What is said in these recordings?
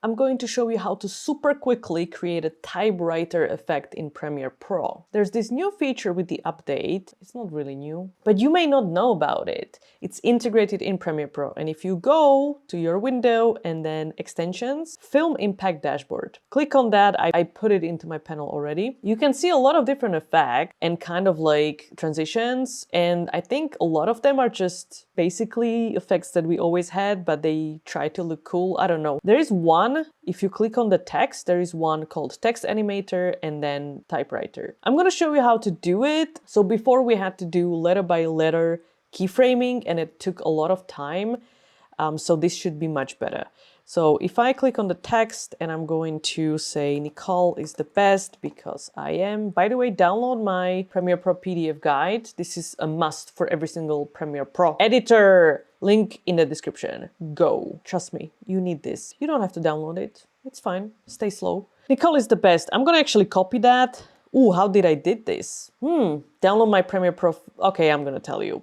I'm going to show you how to super quickly create a typewriter effect in Premiere Pro. There's this new feature with the update. It's not really new, but you may not know about it. It's integrated in Premiere Pro. And if you go to your window and then extensions, Film Impact Dashboard, click on that. I put it into my panel already. You can see a lot of different effects and kind of like transitions. And I think a lot of them are just basically effects that we always had, but they try to look cool. I don't know. There is one, if you click on the text, there is one called Text Animator and then Typewriter. I'm going to show you how to do it. So before we had to do letter by letter keyframing and it took a lot of time. So this should be much better. So if I click on the text and I'm going to say Nicole is the best because I am. By the way, download my Premiere Pro PDF guide. This is a must for every single Premiere Pro editor. Link in the description. Go. Trust me, you need this. You don't have to download it. It's fine. Stay slow. Nicole is the best. I'm gonna actually copy that. Ooh, how did I did this? Download my Premiere Pro. Okay, I'm gonna tell you.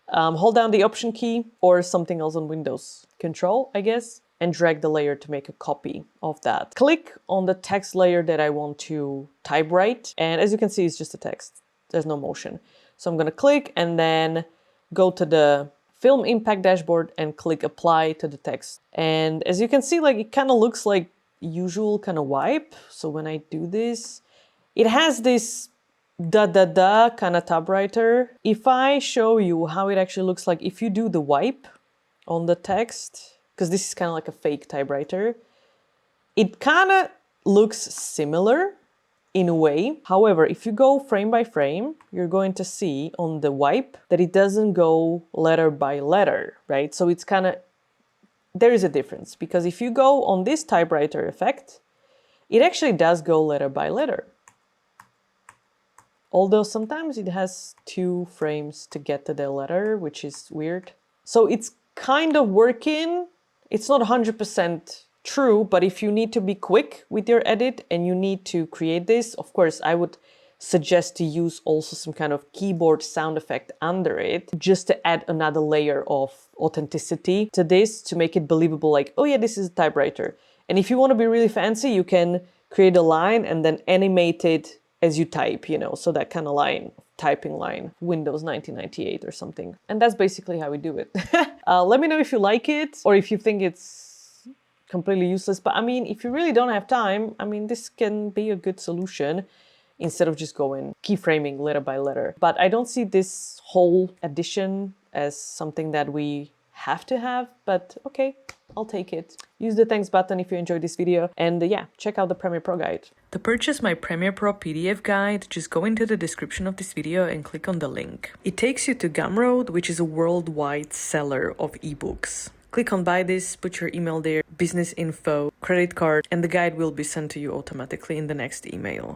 Hold down the Option key or something else on Windows. Control, I guess, and drag the layer to make a copy of that. Click on the text layer that I want to typewrite. And as you can see, it's just a text. There's no motion. So I'm gonna click and then go to the Film Impact Dashboard and click Apply to the text. And as you can see, like it kind of looks like usual kind of wipe. So when I do this, it has this da kind of typewriter. If I show you how it actually looks like if you do the wipe on the text, because this is kind of like a fake typewriter, it kind of looks similar in a way. However, if you go frame by frame, you're going to see on the wipe that it doesn't go letter by letter, right? So it's kind of, there is a difference because if you go on this typewriter effect, it actually does go letter by letter. Although sometimes it has 2 frames to get to the letter, which is weird. So it's kind of working. It's not 100% true, but if you need to be quick with your edit and you need to create this, of course, I would suggest to use also some kind of keyboard sound effect under it, just to add another layer of authenticity to this, to make it believable, like, oh yeah, this is a typewriter. And if you want to be really fancy, you can create a line and then animate it as you type, you know, so that kind of line, typing line, Windows 1998 or something. And that's basically how we do it. Let me know if you like it or if you think it's completely useless. But I mean, if you really don't have time, I mean, this can be a good solution instead of just going keyframing letter by letter. But I don't see this whole addition as something that we have to have, but okay, I'll take it. Use the thanks button if you enjoyed this video. And yeah, check out the Premiere Pro guide. To purchase my Premiere Pro PDF guide, just go into the description of this video and click on the link. It takes you to Gumroad, which is a worldwide seller of ebooks. Click on buy this, put your email there, business info, credit card, and the guide will be sent to you automatically in the next email.